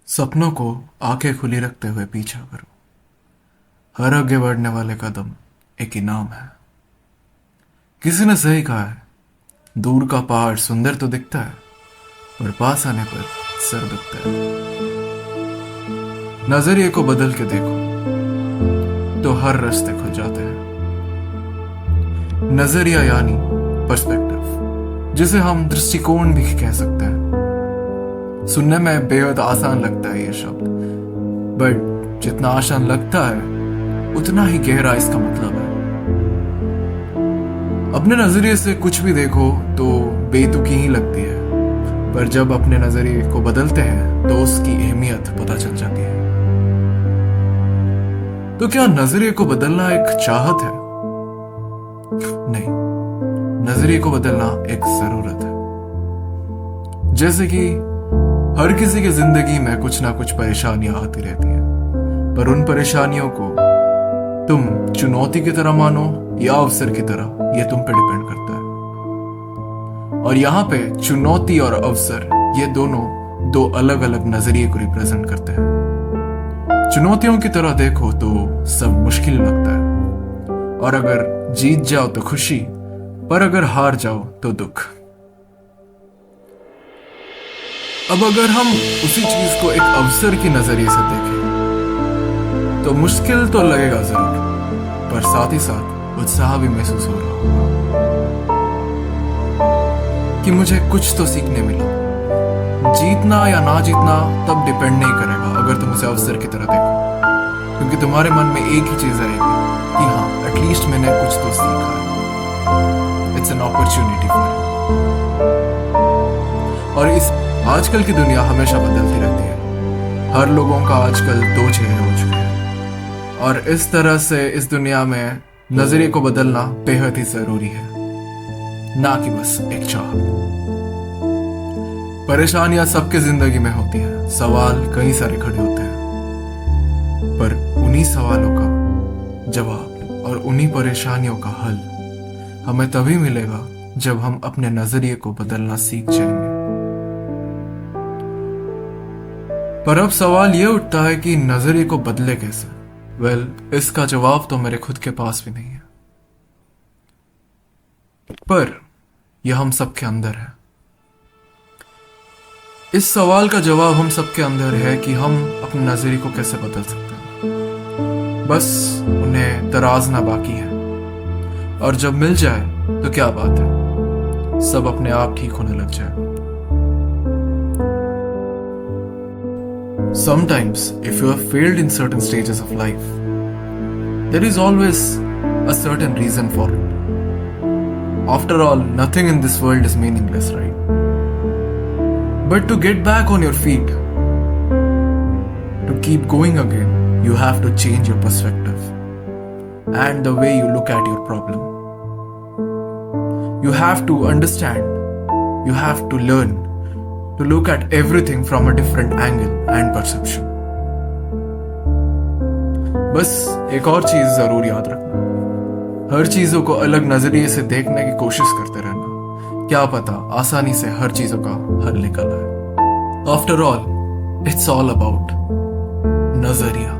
सपनों को आंखें खुली रखते हुए पीछा करो। हर आगे बढ़ने वाले कदम एक इनाम है। किसी ने सही कहा है, दूर का पहाड़ सुंदर तो दिखता है, पर पास आने पर सर दुखता है। नजरिए को बदल के देखो तो हर रास्ते खुल जाते हैं। नजरिया यानी पर्सपेक्टिव, जिसे हम दृष्टिकोण भी कह सकते हैं। सुनने में बेहद आसान लगता है ये शब्द, बट जितना आसान लगता है उतना ही गहरा इसका मतलब है। अपने नजरिए से कुछ भी देखो तो बेतुकी ही लगती है, पर जब अपने नजरिए को बदलते हैं तो उसकी अहमियत पता चल जाती है। तो क्या नजरिए को बदलना एक चाहत है? नहीं, नजरिए को बदलना एक जरूरत है। जैसे कि हर किसी की जिंदगी में कुछ ना कुछ परेशानियां आती रहती हैं, पर उन परेशानियों को तुम चुनौती की तरह मानो या अवसर की तरह, यह तुम पे डिपेंड करता है। और यहाँ पे चुनौती और अवसर, ये दोनों दो अलग अलग नजरिए को रिप्रेजेंट करते हैं। चुनौतियों की तरह देखो तो सब मुश्किल लगता है, और अगर जीत जाओ तो खुशी, पर अगर हार जाओ तो दुख। अब अगर हम उसी चीज को एक अवसर की नजरिए से देखें तो मुश्किल तो लगेगा जरूर, पर साथ ही साथ उत्साह भी महसूस हो रहा होगा कि मुझे कुछ तो सीखने मिला। जीतना या ना जीतना तब डिपेंड नहीं करेगा अगर तुम उसे अवसर की तरह देखो, क्योंकि तुम्हारे मन में एक ही चीज रहेगी कि हाँ, एटलीस्ट मैंने कुछ तो सीखा है। It's an opportunity for. और इस आजकल की दुनिया हमेशा बदलती रहती है। हर लोगों का आजकल दो चेहरे हो चुके हैं, और इस तरह से इस दुनिया में नजरिए को बदलना बेहद ही जरूरी है, ना कि बस एक चाह। परेशानियां सबके जिंदगी में होती हैं, सवाल कई सारे खड़े होते हैं, पर उन्हीं सवालों का जवाब और उन्हीं परेशानियों का हल हमें तभी मिलेगा जब हम अपने नजरिए को बदलना सीख जाएंगे। पर अब सवाल यह उठता है कि नजरिए को बदले कैसे? इसका जवाब तो मेरे खुद के पास भी नहीं है, पर यह हम सबके अंदर है। इस सवाल का जवाब हम सबके अंदर है कि हम अपने नजरिए को कैसे बदल सकते हैं। बस उन्हें तराजना बाकी है, और जब मिल जाए तो क्या बात है, सब अपने आप ठीक होने लग जाएगा। Sometimes, if you have failed in certain stages of life, there is always a certain reason for it. After all, nothing in this world is meaningless, right? But to get back on your feet, to keep going again, you have to change your perspective and the way you look at your problem. You have to understand, you have to learn to look at everything from a different angle and perception. बस एक और चीज जरूर याद रखना, हर चीजों को अलग नजरिए से देखने की कोशिश करते रहना। क्या पता आसानी से हर चीजों का हल निकल आए। After all, it's all about नजरिया।